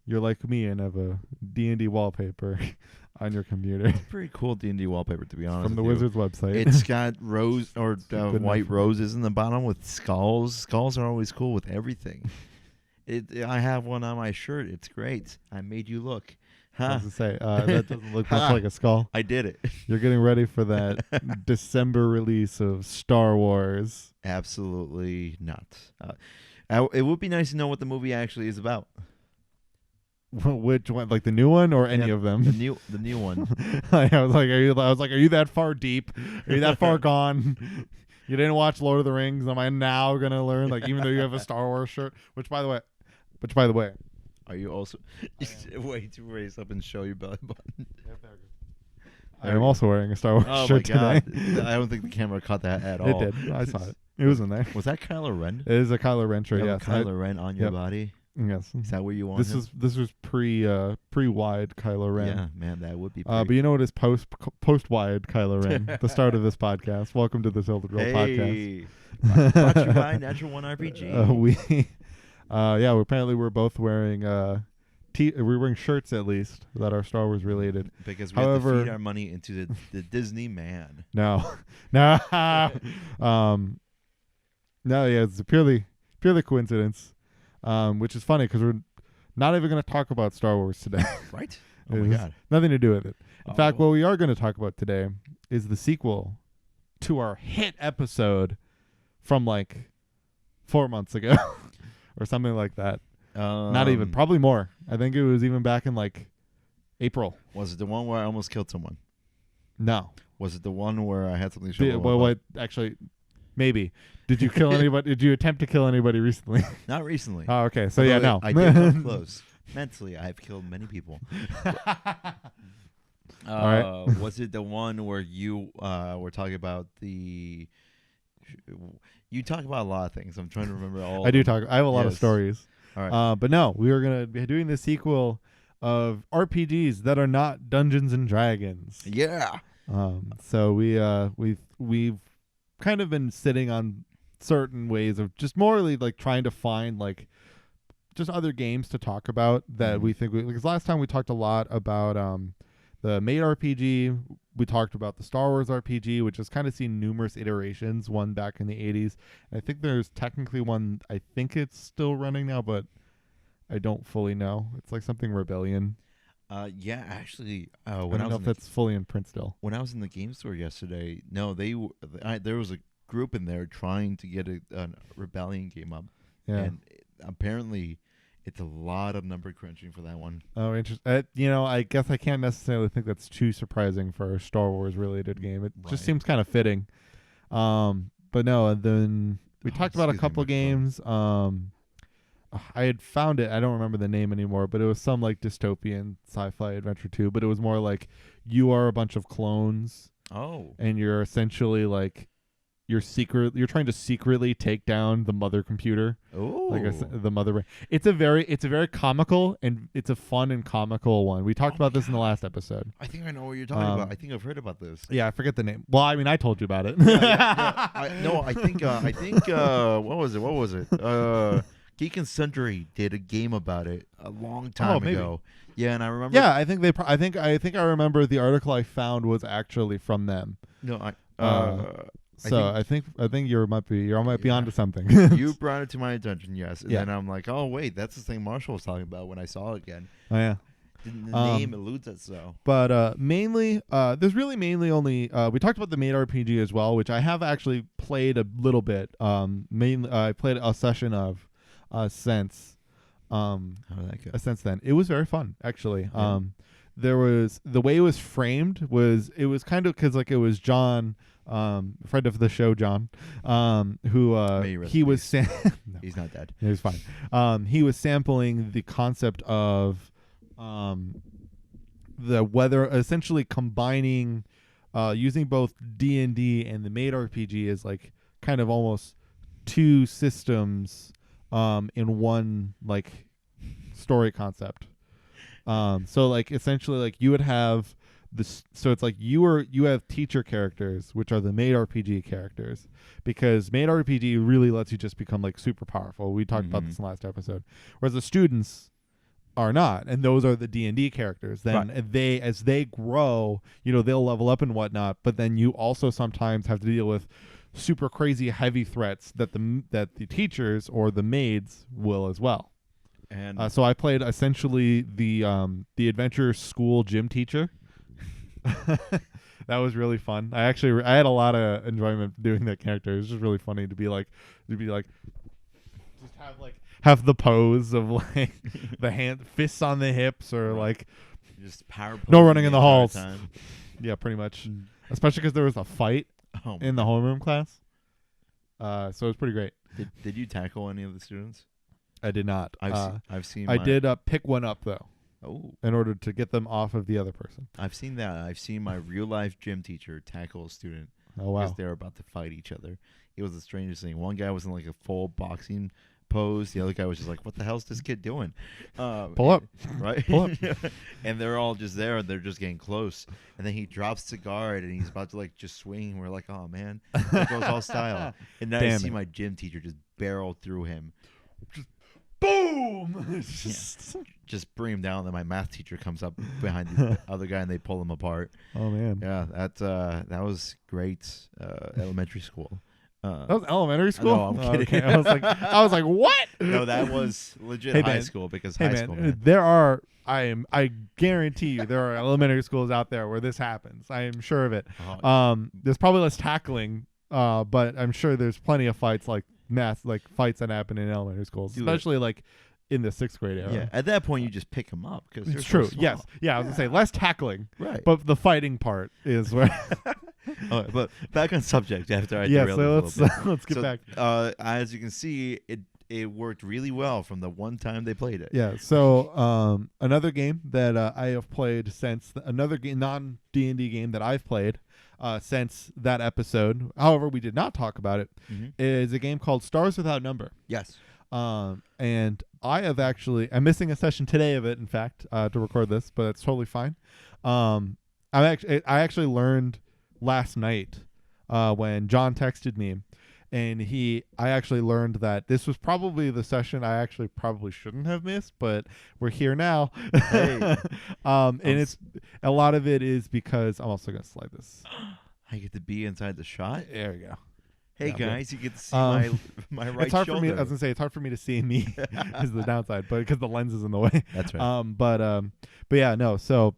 you're like me and have a D&D wallpaper on your computer Pretty cool D&D wallpaper, to be honest. from the with you. Wizards website. It's got rose or Good white enough. roses in the bottom with skulls. Skulls are always cool with everything. I have one on my shirt. It's great. I made you look. I Huh? was to say, that doesn't look much like a skull. I did it. You're getting ready for that December release of Star Wars. Absolutely not. It would be nice to know what the movie actually is about. Which one, like the new one or any Yeah, of them? The new one. I was like, are you that far deep? Are you that far gone? You didn't watch Lord of the Rings? Am I now gonna learn? Like, even though you have a Star Wars shirt, which by the way, Are you also wait to raise up and show your belly button? I am also wearing a Star Wars Oh my shirt god! today. I don't think the camera caught that at It all. did. I saw it. It was in there. Was that Kylo Ren? It is a Kylo Ren shirt. You have Yes. a Kylo Ren on your yep. body. Yes. Is that where you want him? This was pre wide Kylo Ren. Yeah, man, that would be. But you know what is post wide Kylo Ren? The start of this podcast. Welcome to the Tilted Roll podcast. Hey, brought to you by Natural One RPG. Apparently we're both wearing we're wearing shirts at least that are Star Wars related. Because we have However- to feed our money into the Disney man. No, it's a purely coincidence, which is funny because we're not even going to talk about Star Wars today. Right? Oh my It has god. nothing to do with it. In fact, Oh. what we are going to talk about today is the sequel to our hit episode from like 4 months ago or something like that. Not even, probably more. I think it was even back in like April. Was it the one where I almost killed someone? No. Was it the one where I had something show? What? Actually, maybe. Did you kill anybody? Did you attempt to kill anybody recently? Not recently. Oh, okay. So yeah, no. I did come close. Mentally, I've killed many people. right. Was it the one where you were talking about the? You talk about a lot of things. I'm trying to remember all. I do talk. I have a lot of Yes. stories. All right. But no, we are gonna be doing the sequel of RPGs that are not Dungeons and Dragons. Yeah. So we've kind of been sitting on certain ways of just morally like trying to find like just other games to talk about that we think because last time we talked a lot about the Made RPG. We talked about the Star Wars RPG, which has kind of seen numerous iterations, one back in the 80s. And I think there's technically one, I think it's still running now, but I don't fully know. It's like something Rebellion. Yeah. Actually, I when don't know if that's fully in print still. when I was in the game store yesterday, no, there was a group in there trying to get a Rebellion game up, Yeah. and apparently, it's a lot of number crunching for that one. Oh, interesting. I guess I can't necessarily think that's too surprising for a Star Wars related game. It Right. just seems kind of fitting. But no, and then we talked about a excuse me, couple my games. I had found it. I don't remember the name anymore, but it was some like dystopian sci-fi adventure too. But it was more like you are a bunch of clones, Oh, and you're essentially like you're trying to secretly take down the mother computer. oh, Like the mother brain. It's a very comical and it's a fun and comical one. We talked Oh my about this in the God. last episode. I think I know what you're talking about. I think I've heard about this. Yeah, I forget the name. Well, I mean, I told you about it. I think what was it? Geek and Sundry did a game about it a long time maybe. ago. Yeah, and I remember. Yeah, I think I think I remember the article I found was actually from them. No, So I think you might be Yeah. onto something. you brought it to my attention, yes, and Yeah. then I'm like, oh wait, that's the thing Marshall was talking about when I saw it again. Oh yeah. The Um, name eludes it so. But mainly, there's really mainly only we talked about the Made RPG as well, which I have actually played a little bit. Mainly, I played a session of since How did that go? since then. It was very fun actually. Yeah. There was the way it was framed was it was kind of because like it was John, friend of the show, John, who May you rest he in was no, He's not dead. it was fine. He was sampling the concept of the weather, essentially combining using both D&D and the Made RPG as like kind of almost two systems in one like story concept. So like essentially like you would have this, so it's like you have teacher characters, which are the Made RPG characters, because Made RPG really lets you just become like super powerful. We talked about this in the last episode. Whereas the students are not, and those are the D&D characters. Then as they grow, they'll level up and whatnot, but then you also sometimes have to deal with super crazy heavy threats that the teachers or the maids will as well. And so I played essentially the adventure school gym teacher. That was really fun. I had a lot of enjoyment doing that character. It was just really funny to be like just have the pose of like the fists on the hips, or like just power. No running in the halls. Time. Yeah, pretty much. Especially because there was a fight in the homeroom class. So it was pretty great. Did you tackle any of the students? I did not. I've seen. I did pick one up though. Oh. In order to get them off of the other person. I've seen that. I've seen my real life gym teacher tackle a student. Oh wow. Because they were about to fight each other. It was the strangest thing. One guy was in like a full boxing pose. The other guy was just like, "What the hell's this kid doing?" Pull up, right? Pull up. And they're all just there, and they're just getting close. And then he drops the guard, and he's about to like just swing. And we're like, "Oh man, that goes all style." And then I see my gym teacher just barrel through him. Boom! Just bring him down. Then my math teacher comes up behind the other guy, and they pull him apart. Oh man! Yeah, that was great. Elementary school. That was elementary school. No, I'm kidding. Okay. I was like, what? No, that was legit high school because high school. Man. There are. I guarantee you there are elementary schools out there where this happens. I am sure of it. There's probably less tackling, but I'm sure there's plenty of fights like fights that happen in elementary schools, especially like in the 6th grade era. Yeah, at that point you just pick them up because it's true. So yes, yeah. I was gonna say less tackling, right? But the fighting part is where. Right, but back on subject after I derailed let's get back. As you can see, it worked really well from the one time they played it. Yeah. So another game that I have played since another non D&D game that I've played since that episode. However, we did not talk about it. Is a game called Stars Without Number. Yes. And I'm missing a session today of it, in fact, to record this, but it's totally fine. I actually learned last night when John texted me, and I actually learned that this was probably the session I actually probably shouldn't have missed, but we're here now. Hey. And it's a lot of it is because I'm also gonna slide this. I get to be inside the shot. There we go. Hey guys, you get to see my right it's hard shoulder. For me. I was gonna say it's hard for me to see me is the downside, but because the lens is in the way. That's right. But yeah, no. So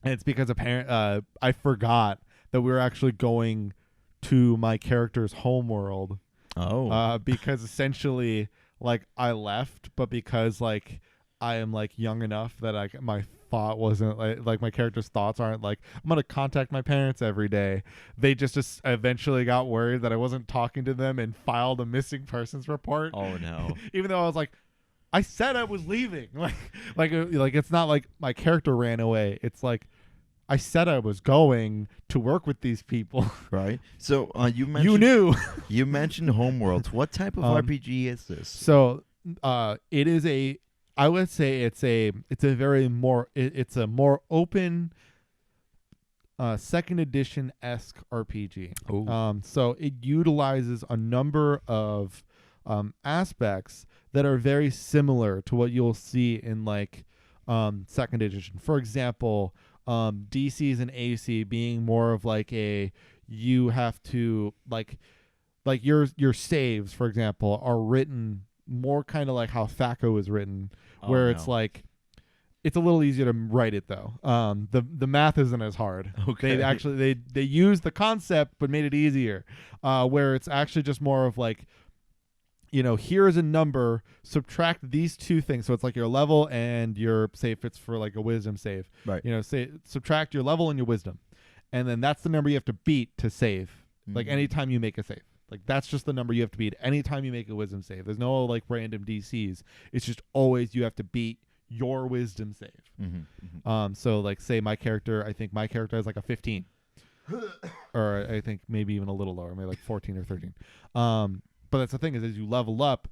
it's because I forgot that we were actually going to my character's home world. Oh. Because essentially, like, I left, but because like I am like young enough that my thought wasn't like my character's thoughts aren't like I'm gonna contact my parents every day. They just eventually got worried that I wasn't talking to them and filed a missing persons report. Oh no! Even though I was like, I said I was leaving. Like it's not like my character ran away. It's like I said I was going to work with these people. Right. So you mentioned Homeworlds. What type of RPG is this? So it is I would say it's a more open 2nd edition-esque RPG. So it utilizes a number of aspects that are very similar to what you'll see in like 2nd edition. For example, DCs and AC being more of like you have to like your saves, for example, are written more kind of like how THAC0 is written, where it's like it's a little easier to write it though. The math isn't as hard. Okay. They use the concept but made it easier. Where it's actually just more of like, here is a number, subtract these two things. So it's like your level and your save. It's for like a wisdom save. Right. Subtract your level and your wisdom, and then that's the number you have to beat to save. Like anytime you make a save. Like that's just the number you have to beat anytime you make a wisdom save. There's no like random DCs. It's just always you have to beat your wisdom save. So like say I think my character has like a 15. Or I think maybe even a little lower, maybe like 14 or 13. But that's the thing is as you level up,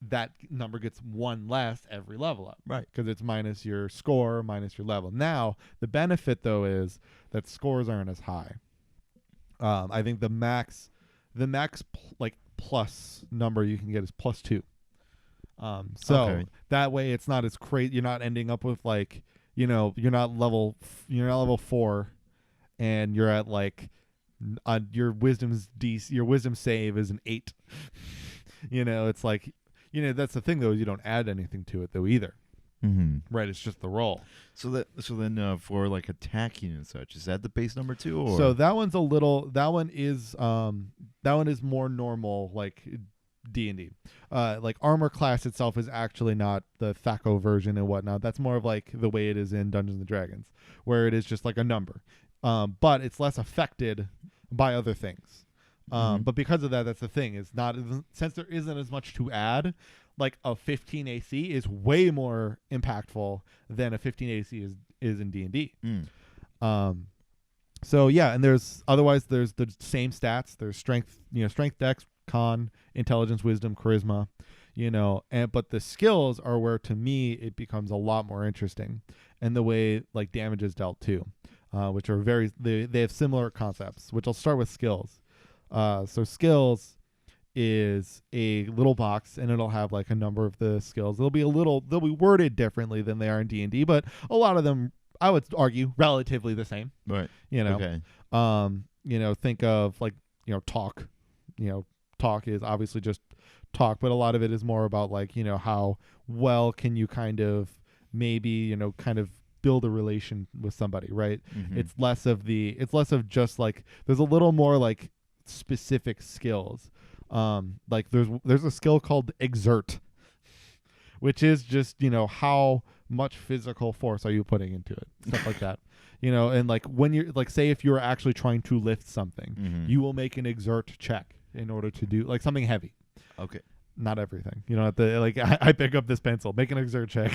that number gets one less every level up. Right. Because it's minus your score, minus your level. Now, the benefit though is that scores aren't as high. I think the max like plus number you can get is +2. So that way it's not as crazy. You're not ending up with like, you're not level 4 and you're at like your wisdom save is an 8. It's like, that's the thing though, you don't add anything to it though either. Mm-hmm. Right, it's just the roll. So then for like attacking and such, is that the base number 2? Or? So that one is more normal, like D&D. Like armor class itself is actually not the THAC0 version and whatnot. That's more of like the way it is in Dungeons and Dragons, where it is just like a number. But it's less affected by other things. But because of that, that's the thing. Is not since there isn't as much to add. Like a 15 AC is way more impactful than a 15 AC is in D&D. So yeah, and there's the same stats. There's strength, dex, con, intelligence, wisdom, charisma, but the skills are where to me it becomes a lot more interesting, and the way like damage is dealt too, which are they have similar concepts. Which I'll start with skills. So skills is a little box, and it'll have like a number of the skills. They'll be worded differently than they are in D&D, but a lot of them I would argue relatively the same. Right. Okay. Think of like, talk. Talk is obviously just talk, but a lot of it is more about like, how well can you kind of maybe, kind of build a relation with somebody, right? Mm-hmm. It's less of just like, there's a little more like specific skills. Like there's a skill called exert, which is just, how much physical force are you putting into it, stuff like that. And like when you're like, say if you're actually trying to lift something, you will make an exert check in order to do like something heavy. Okay. Not everything. You don't have to like I pick up this pencil, make an exert check.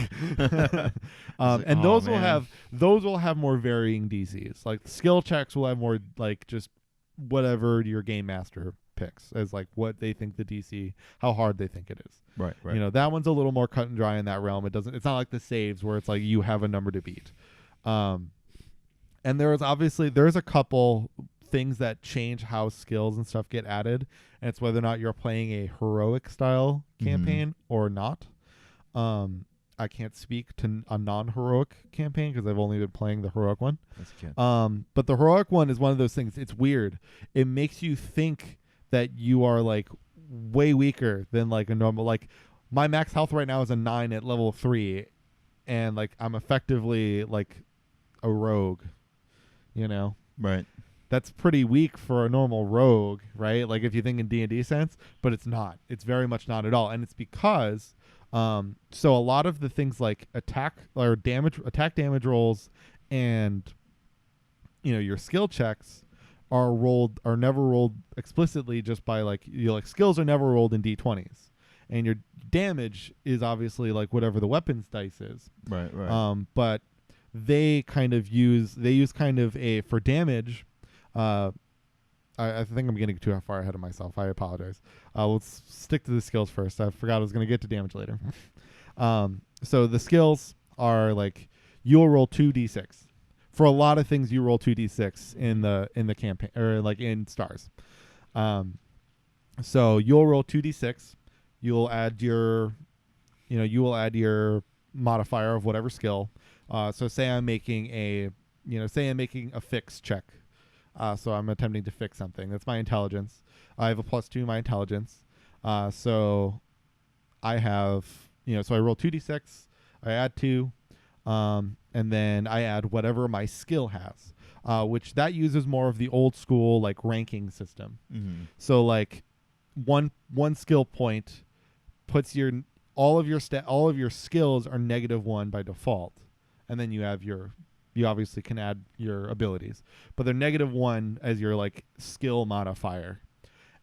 And those will have more varying DCs. Like skill checks will have more like just whatever your game master picks as like what they think the DC, how hard they think it is. Right. That one's a little more cut and dry in that realm. It's not like the saves where it's like you have a number to beat. And there's a couple things that change how skills and stuff get added, and it's whether or not you're playing a heroic style campaign or not. I can't speak to a non-heroic campaign because I've only been playing the heroic one. But the heroic one is one of those things. It's weird. It makes you think that you are like way weaker than like a normal. Like my max health right now is a 9 at level 3, and like I'm effectively like a rogue. Right. That's pretty weak for a normal rogue, right? Like if you think in D&D sense, but it's not. It's very much not at all, and it's because so a lot of the things like attack damage rolls, and your skill checks are never rolled explicitly just by like skills are never rolled in D20s, and your damage is obviously like whatever the weapons dice is. Right. But they use a for damage. I think I'm getting too far ahead of myself. I apologize. Let's stick to the skills first. I forgot I was going to get to damage later. So the skills are like you'll roll 2d6. For a lot of things, you roll 2d6 in the campaign or like in stars. So you'll roll 2d6. You'll add your modifier of whatever skill. So say I'm making a fix check. So I'm attempting to fix something. That's my intelligence. I have a +2 in my intelligence. So I have, so I roll 2d6. I add 2. And then I add whatever my skill has, which that uses more of the old school like ranking system. Mm-hmm. So like one skill point puts all of your skills are -1 by default, and then you obviously can add your abilities, but they're -1 as your like skill modifier.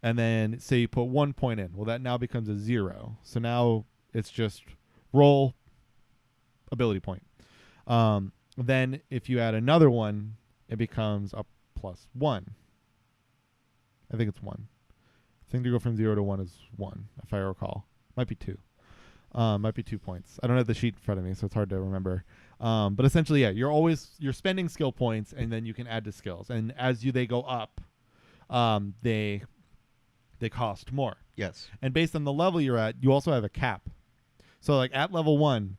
And then say you put 1 point in, well that now becomes a 0. So now it's just roll ability point. Then if you add another one, it becomes a +1. I think it's 1. I think to go from 0 to 1 is 1, if I recall. Might be 2. Might be 2 points. I don't have the sheet in front of me, so it's hard to remember. But essentially, yeah, you're spending skill points, and then you can add to skills. And as they go up, they cost more. Yes. And based on the level you're at, you also have a cap. So like at level 1,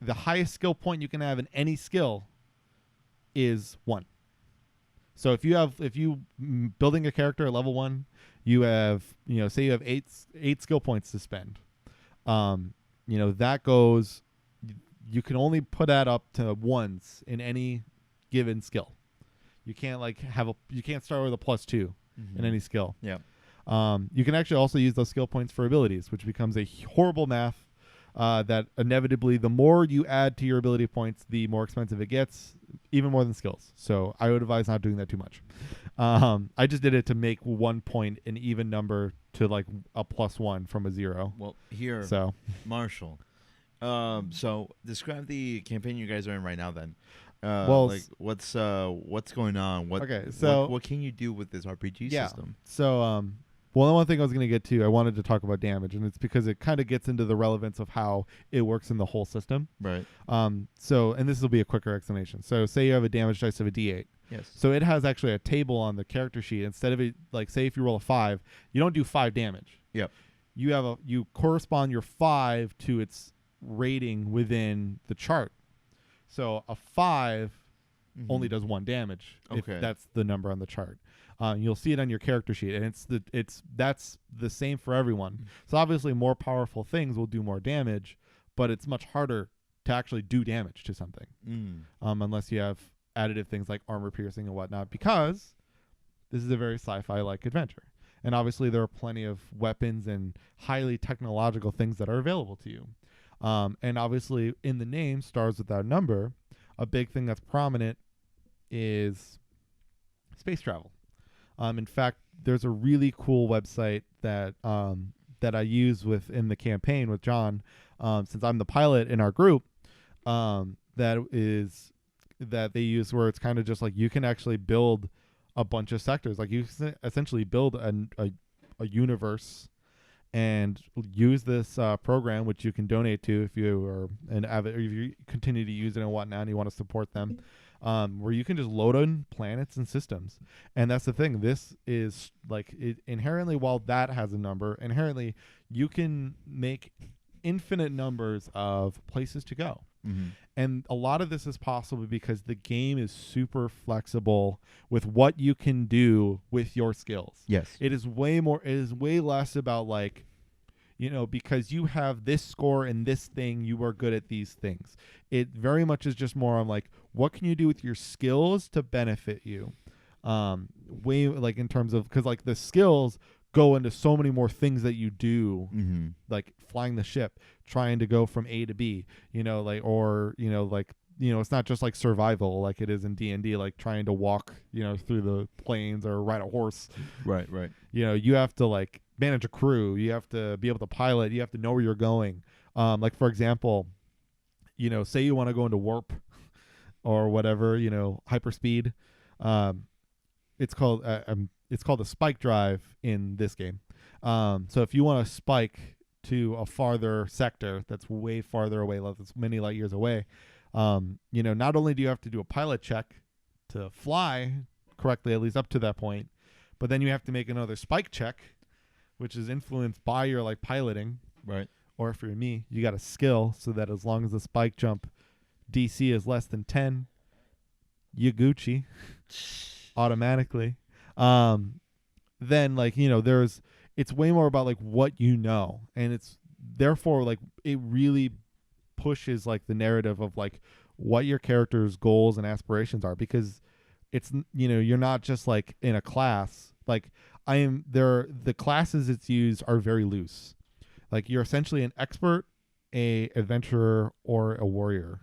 the highest skill point you can have in any skill is 1. So if you building a character at level 1, you have, say you have eight skill points to spend. That goes, you can only put that up to once in any given skill. You can't you can't start with a +2 in any skill. Yeah. You can actually also use those skill points for abilities, which becomes a horrible math that inevitably, the more you add to your ability points, the more expensive it gets, even more than skills. So I would advise not doing that too much. I just did it to make 1 point an even number to like a +1 from a 0. Well, here, so Marshall. So describe the campaign you guys are in right now. Then, like what's going on? What can you do with this RPG system? So, well, the one thing I was going to get to, I wanted to talk about damage, and it's because it kind of gets into the relevance of how it works in the whole system. Right. So, and this will be a quicker explanation. So, say you have a damage dice of a D8. Yes. So it has actually a table on the character sheet. Instead of it, like say if you roll a 5, you don't do 5 damage. Yep. You correspond your 5 to its rating within the chart. So a 5 only does 1 damage. Okay. If that's the number on the chart. You'll see it on your character sheet, and that's the same for everyone. So obviously, more powerful things will do more damage, but it's much harder to actually do damage to something, unless you have additive things like armor piercing and whatnot, because this is a very sci-fi-like adventure. And obviously, there are plenty of weapons and highly technological things that are available to you. And obviously, in the name, Stars Without Number, a big thing that's prominent is space travel. In fact, there's a really cool website that I use in the campaign with John, since I'm the pilot in our group, that they use, where it's kind of just like you can actually build a bunch of sectors. Like you essentially build a universe and use this program, which you can donate to if you are an avid, or if you continue to use it and whatnot and you want to support them, where you can just load in planets and systems. And that's the thing. This is like inherently, while that has a number, inherently you can make infinite numbers of places to go. And a lot of this is possible because the game is super flexible with what you can do with your skills. Yes. It is way less about like, because you have this score in this thing, you are good at these things. It very much is just more on like, what can you do with your skills to benefit you? Way like in terms of, because like the skills go into so many more things that you do, like flying the ship, trying to go from A to B, it's not just like survival like it is in D&D, like trying to walk, through the plains or ride a horse. Right. You have to like manage a crew. You have to be able to pilot. You have to know where you're going. Like for example, say you want to go into warp or whatever, hyperspeed. It's called a spike drive in this game. So if you want to spike to a farther sector that's way farther away, that's many light years away, not only do you have to do a pilot check to fly correctly, at least up to that point, but then you have to make another spike check, which is influenced by your like piloting. Right. Or if you're me, you got a skill so that as long as the spike jump DC is less than 10, you Gucci automatically. Then like, it's way more about like what and it's therefore like it really pushes like the narrative of like what your character's goals and aspirations are, because it's you're not just like in a class. Like the classes it's used are very loose. Like you're essentially an expert, a adventurer, or a warrior.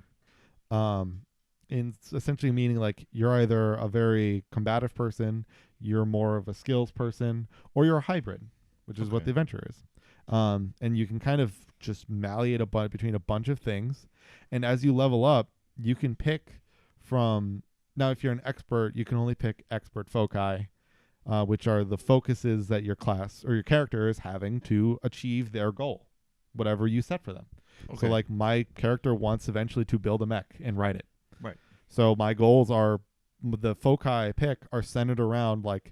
In essentially meaning like you're either a very combative person, you're more of a skills person, or you're a hybrid, which is what the adventurer is. And you can kind of just malleate between a bunch of things. And as you level up, you can pick from, now if you're an expert, you can only pick expert foci, which are the focuses that your class or your character is having to achieve their goal, whatever you set for them. So like my character wants eventually to build a mech and ride it. Right. So my goals are, the foci I pick are centered around like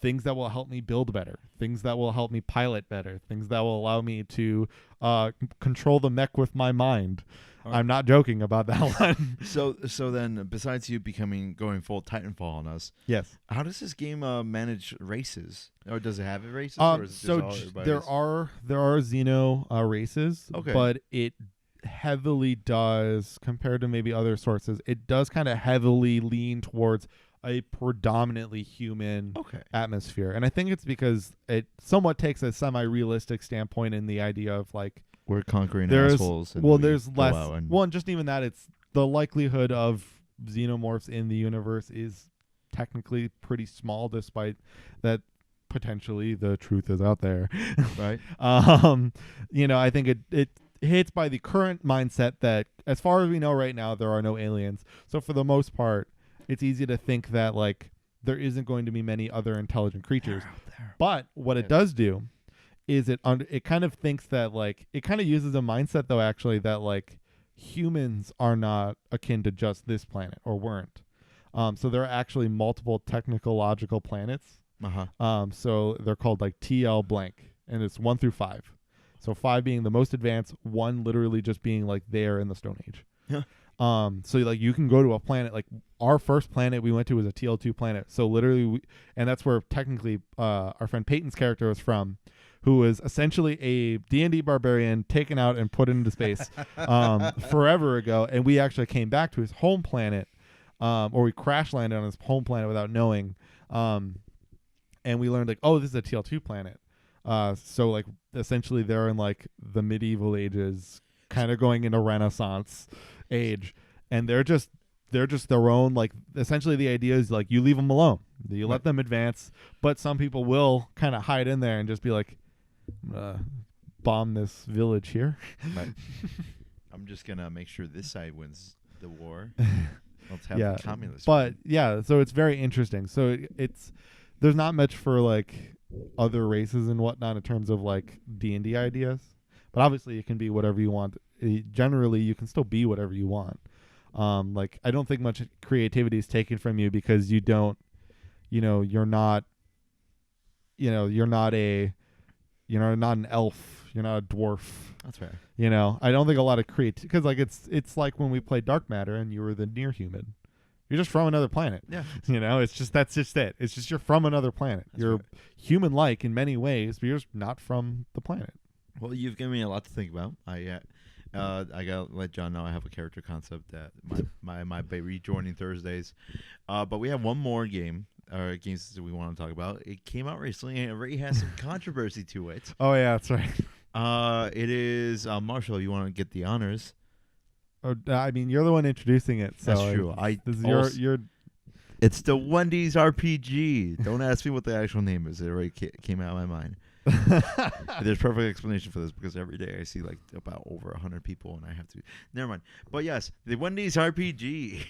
things that will help me build better, things that will help me pilot better, things that will allow me to control the mech with my mind. I'm not joking about that one. So then, besides you going full Titanfall on us, Yes. how does this game manage races, or does it have races? Or is it So just all there are Xeno races, Okay. but it heavily does, compared to maybe other sources, it does kind of heavily lean towards a predominantly human Okay. atmosphere, and I think it's because it somewhat takes a semi-realistic standpoint in the idea of like We're conquering there's assholes. And there's go less out and- and just even that it's the likelihood of xenomorphs in the universe is technically pretty small, despite that potentially the truth is out there. right. I think it hits by the current mindset that as far as we know right now there are no aliens, so for the most part it's easy to think that like there isn't going to be many other intelligent creatures. But what it does do is it kind of thinks that like it kind of uses a mindset though actually that like humans are not akin to just this planet, or weren't. So there are actually multiple technological planets. So they're called like TL blank, and it's 1 through 5. So 5 being the most advanced, 1 literally just being like there in the Stone Age. Yeah. So like you can go to a planet, like our first planet we went to was a TL2 planet. So literally, and that's where technically our friend Peyton's character was from, who was essentially a D&D barbarian taken out and put into space forever ago. And we actually came back to his home planet, or we crash landed on his home planet without knowing. And we learned like, oh, this is a TL2 planet. So like essentially they're in like the medieval ages, kind of going into Renaissance age, and they're just their own, like essentially the idea is like you leave them alone, you let them advance, but some people will kind of hide in there and just be like, bomb this village here. Right. I'm just gonna make sure this side wins the war. Let's have the communists. But yeah, so it's very interesting. So it's there's not much for like other races and whatnot in terms of like D&D ideas, but obviously it can be whatever you want. Generally you can still be whatever you want. Like I don't think much creativity is taken from you because you don't, you're not an elf, you're not a dwarf. That's fair. I don't think a lot of because like it's like when we played Dark Matter and you were the near human. You're just from another planet. Yeah. It's just that's just it. It's just you're from another planet. That's you're right. human-like in many ways, but you're just not from the planet. Well, you've given me a lot to think about. I gotta let John know I have a character concept that might be rejoining Thursdays. But we have one more game, or games that we want to talk about. It came out recently and it already has some controversy to it. Oh yeah, that's right. It is Marshall. You want to get the honors? Oh, I mean, you're the one introducing it. So That's true. This is your. It's the Wendy's RPG. Don't ask me what the actual name is. It already came out of my mind. There's perfect explanation for this because every day I see like about over 100 people and I have to. Never mind. But yes, the Wendy's RPG.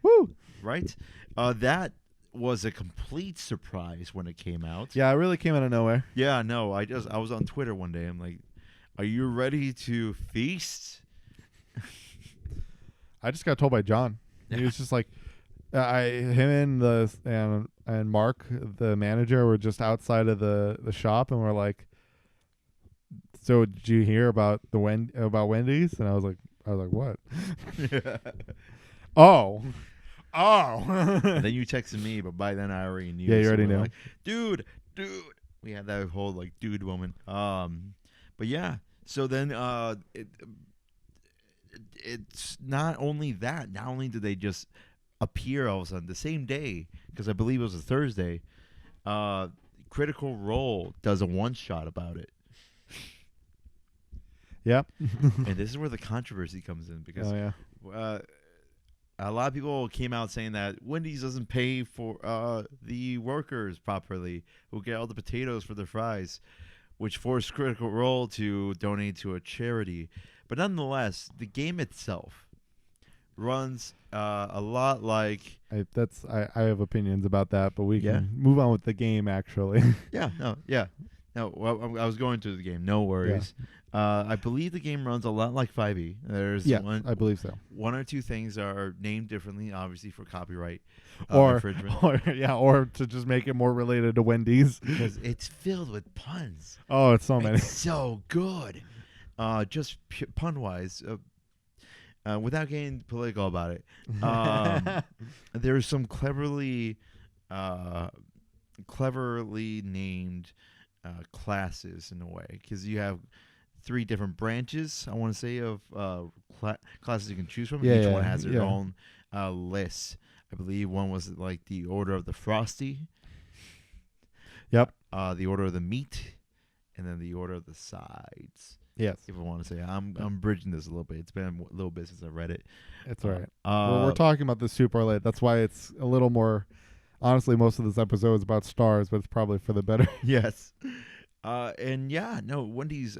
Woo! Right? That was a complete surprise when it came out. Yeah, it really came out of nowhere. Yeah, no. I was on Twitter one day. I'm like, "Are you ready to feast?" I just got told by John. He was just like, him and Mark, the manager, were just outside of the shop, and we're like, "So did you hear about about Wendy's?" And I was like, "What?" Oh. And then you texted me, but by then I already knew. Yeah, you so already we were knew. Like, dude. We had that whole like dude moment. But yeah. So then it's not only that. Not only did they just appear all of a sudden the same day, because I believe it was a Thursday. Critical Role does a one-shot about it. Yep. And this is where the controversy comes in because Oh yeah. a lot of people came out saying that Wendy's doesn't pay for the workers properly who get all the potatoes for their fries, which forced Critical Role to donate to a charity. But nonetheless, the game itself runs a lot like... I have opinions about that, but we Yeah. can move on with the game, actually. Yeah, no, well, I was going through the game. No worries. I believe the game runs a lot like 5e. There's Yeah, I believe so. one or two things are named differently, obviously for copyright Or, infringement. or to just make it more related to Wendy's. Because it's filled with puns. Oh, it's so many. It's so good. Just pun wise, without getting political about it, there's some cleverly named classes in a way, because you have 3 different branches, I want to say, of classes you can choose from. Yeah, Each yeah, one has their yeah. own list. I believe one was like the Order of the Frosty. Yep. The Order of the Meat, and then the Order of the Sides. Yes. If I want to say, I'm bridging this a little bit. It's been a little bit since I read it. It's all right. Uh, We're talking about this super late. That's why it's a little more. Honestly, most of this episode is about stars, but it's probably for the better. yes. And yeah, no, Wendy's.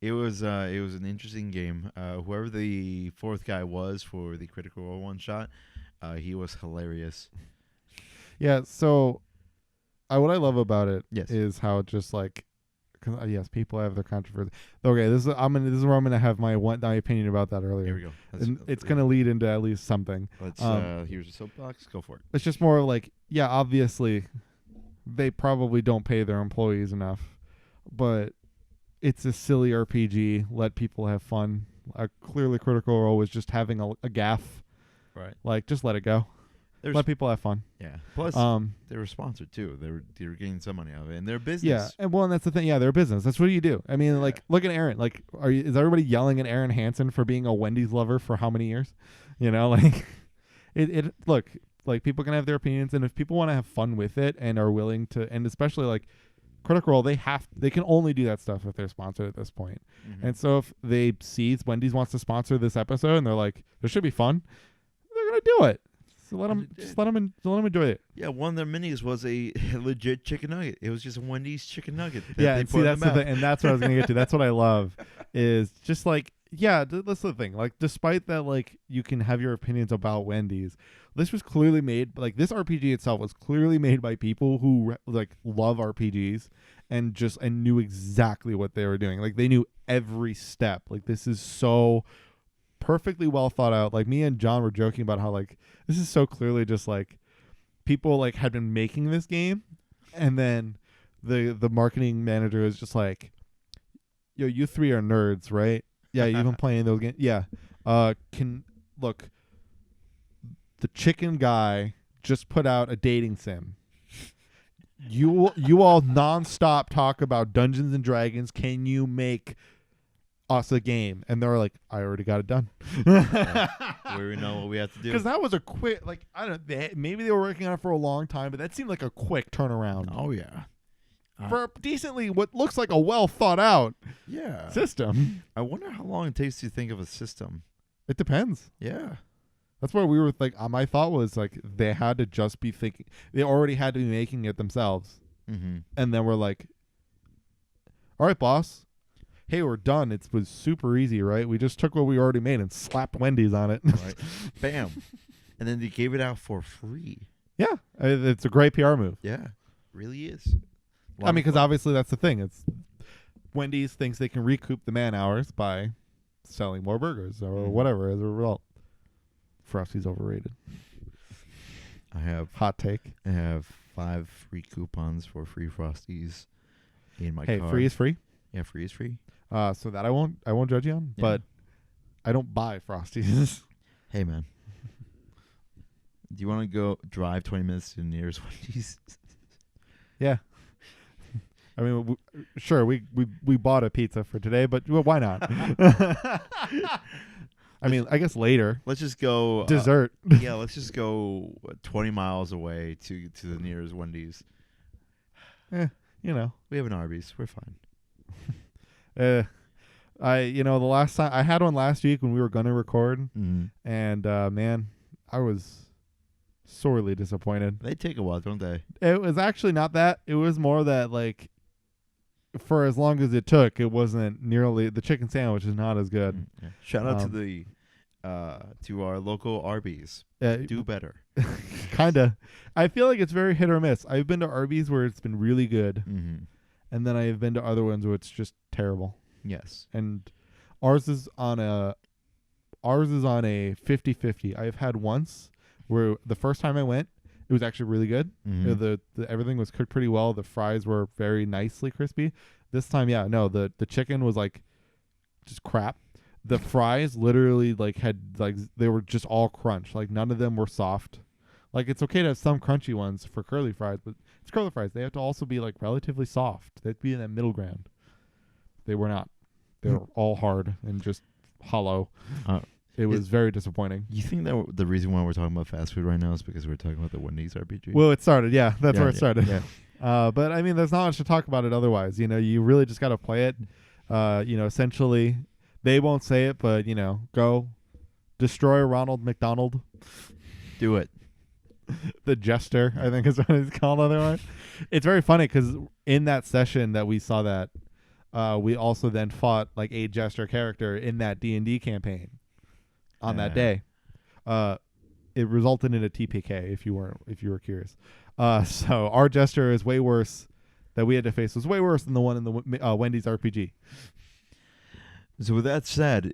It was an interesting game. Whoever the 4th guy was for the Critical Role one shot, he was hilarious. Yeah. So, what I love about it Yes. is how it just like, 'cause, yes, people have their controversy. Okay, this is where I'm gonna have my opinion about that earlier. Here we go. And it's gonna lead into at least something. Let's. Here's a soapbox. Go for it. It's just more like, yeah, obviously, they probably don't pay their employees enough, but it's a silly RPG. Let people have fun. Clearly, Critical Role was just having a gaffe. Right. Like, just let it go. Let people have fun. Yeah. Plus, they were sponsored too. They were getting some money out of it, and their business. Yeah, and that's the thing. Yeah, they're a business. That's what you do. I mean, like, look at Aaron. Like, is everybody yelling at Aaron Hansen for being a Wendy's lover for how many years? You know, like, look, like, people can have their opinions, and if people want to have fun with it and are willing to, and especially like Critical Role, they can only do that stuff if they're sponsored at this point. Mhm. And so if they see Wendy's wants to sponsor this episode, and they're like, this should be fun, they're gonna do it. So let them enjoy it. Yeah, one of their minis was a legit chicken nugget. It was just a Wendy's chicken nugget. Yeah, and see, that's the thing, and that's what I was gonna get to. That's what I love, is just like, yeah, that's the thing. Like, despite that, like, you can have your opinions about Wendy's. This was clearly made, like, this RPG itself was clearly made by people who like love RPGs and knew exactly what they were doing. Like, they knew every step. Like, this is so perfectly well thought out. Like, me and John were joking about how, like, this is so clearly just like people like had been making this game, and then the marketing manager is just like, yo, you 3 are nerds, right? Yeah, you've been playing those games. Yeah. Can look, the chicken guy just put out a dating sim. You all nonstop talk about Dungeons and Dragons. Can you make us a game? And they're like, I already got it done. We know what we have to do. Because that was a quick, like, I don't know, maybe they were working on it for a long time, but that seemed like a quick turnaround. Oh yeah. For a decently, what looks like a well thought out Yeah. system. I wonder how long it takes to think of a system. It depends. Yeah. That's where we were like, my thought was like, they had to just be thinking, they already had to be making it themselves. Mm-hmm. And then we're like, all right, boss. Hey, we're done. It was super easy, right? We just took what we already made and slapped Wendy's on it. Right. Bam. And then they gave it out for free. Yeah. It's a great PR move. Yeah. Really is. I mean, because obviously that's the thing. It's Wendy's thinks they can recoup the man hours by selling more burgers or whatever as a result. Frosty's overrated. I have Hot take. 5 free coupons for free Frosties in my car. Free is free. Yeah, free is free. So that I won't judge you on, Yeah. but I don't buy Frosties. Hey man, do you want to go drive 20 minutes to the nearest Wendy's? Yeah. I mean, sure, we bought a pizza for today, but well, why not? I mean, I guess later. Let's just go Dessert. Yeah, let's just go 20 miles away to the nearest Wendy's. You know. We have an Arby's. We're fine. The last time I had one last week when we were gonna record, Mm-hmm. and man, I was sorely disappointed. They take a while, don't they? It was actually not that. It was more that, like, for as long as it took, it wasn't nearly, the chicken sandwich is not as good. Yeah. Shout out to our local Arby's. Do better. Kinda. I feel like it's very hit or miss. I've been to Arby's where it's been really good, Mm-hmm. and then I've been to other ones where it's just terrible. Yes. And ours is on a 50-50. I've had once where the first time I went, it was actually really good. Mhm. The everything was cooked pretty well. The fries were very nicely crispy. This time, yeah, no, the chicken was like just crap. The fries literally like had like they were just all crunch. Like none of them were soft. Like it's okay to have some crunchy ones for curly fries, but it's curly fries. They have to also be like relatively soft. They'd be in that middle ground. They were not. They were all hard and just hollow. It was very disappointing. You think that the reason why we're talking about fast food right now is because we're talking about the Wendy's RPG? Well, it started. Yeah, that's Yeah, where it started. Yeah. But I mean, there's not much to talk about it otherwise. You know, you really just got to play it. You know, essentially, they won't say it, but you know, go destroy Ronald McDonald, Do it. the Jester. I think is what he's called otherwise. It's very funny because in that session that we saw that, we also then fought like a Jester character in that D&D campaign on that day. It resulted in a TPK if you were curious. So our Jester is way worse that we had to face was way worse than the one in the Wendy's RPG. So with that said,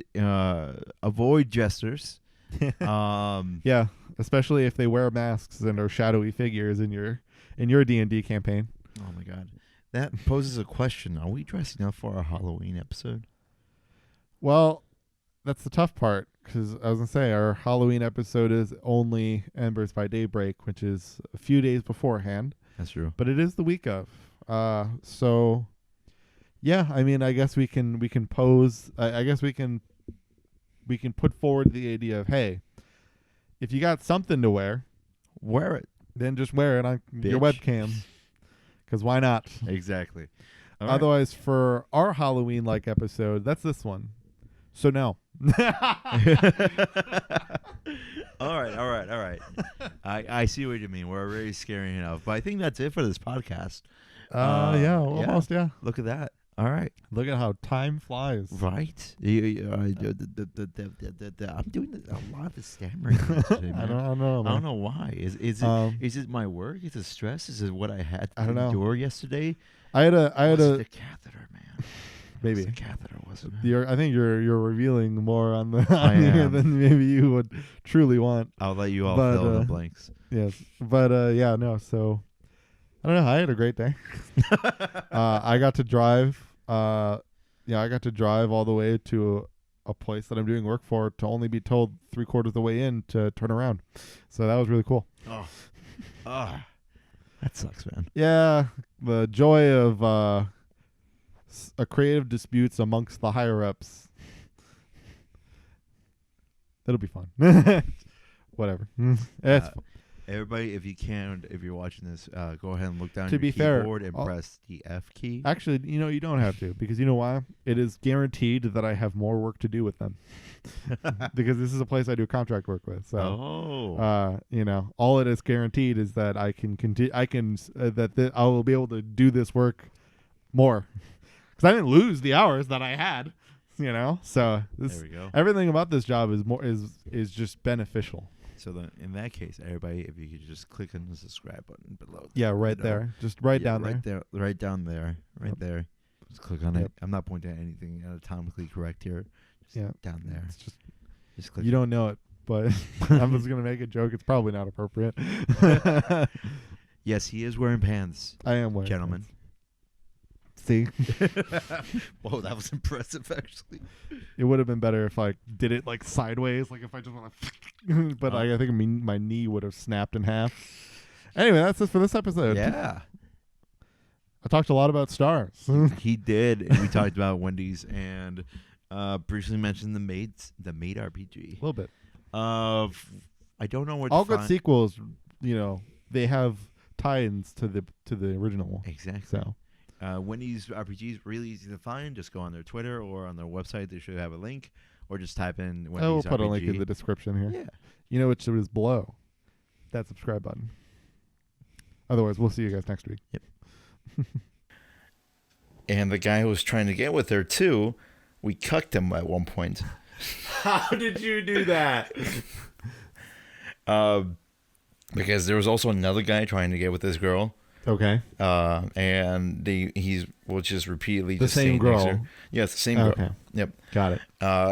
avoid jesters. Yeah, especially if they wear masks and are shadowy figures in your D&D campaign. Oh my God, that poses a question: are we dressing up for our Halloween episode? Well, that's the tough part because I was gonna say our Halloween episode is only Embers by Daybreak, which is a few days beforehand. That's true. But it is the week of. So yeah, I mean, I guess we can pose. I guess we can put forward the idea of, hey, if you got something to wear, Wear it. then just wear it on your Bitch. webcam. Because why not? Exactly. All right. Otherwise, for our Halloween-like episode, that's this one. So no. All right. I see what you mean. We're already scaring enough, but I think that's it for this podcast. Yeah, almost, yeah. Look at that. All right. Look at how time flies. Right. I'm doing a lot of stammering today, man. I don't know. I don't know why. Is it my work? Is it stress? Is it what I had to I don't know. endure yesterday? I had Was it a the catheter, man. maybe. It was the catheter, wasn't it? I think you're revealing more on the I on here am. than maybe you would truly want. I'll let you all But, fill in the blanks. Yes, but yeah, no. So I don't know. I had a great day. I got to drive. I got to drive all the way to a place that I'm doing work for to only be told 3/4 of the way in to turn around. So that was really cool. Oh, that sucks, man. Yeah, the joy of a creative disputes amongst the higher ups. It'll be fun. Whatever. It's Everybody, if you're watching this, go ahead and look down To your be fair, keyboard and press the F key. actually, you don't have to, because you know why? It is guaranteed that I have more work to do with them. Because this is a place I do contract work with. So, all it is guaranteed is that I can continue. I will be able to do this work more, because I didn't lose the hours that I had. So There we go. everything about this job is just beneficial. So then, in that case, everybody, if you could just click on the subscribe button below. Yeah, right there, just right down there. Right down there. Right Yep. there. Just click on it. Yep. I'm not pointing at anything anatomically correct here. Just Yeah. down there. It's just Just click. you don't know it, but I'm just gonna make a joke. It's probably not appropriate. Yes, he is wearing pants, I am wearing gentlemen. pants. See, Whoa, that was impressive, actually. it would have been better if I did it like sideways, like if I just went like, but I think my knee would have snapped in half. Anyway, that's it for this episode. Yeah. I talked a lot about stars. He did. And we talked about Wendy's and briefly mentioned the Maid RPG. A little bit. I don't know what All good sequels, they have tie-ins to the original. Exactly. So Wendy's RPG is really easy to find. Just go on their Twitter or on their website. They should have a link, or just type in Wendy's we'll put RPG. a link in the description here. Yeah. You know which is below that subscribe button. Otherwise, we'll see you guys next week. Yep. And the guy who was trying to get with her too, we cucked him at one point. How did you do that? Because there was also another guy trying to get with this girl. Okay. And he will just repeatedly The just same say girl. next to her. Yeah, it's the same girl. Okay. Yep. Got it.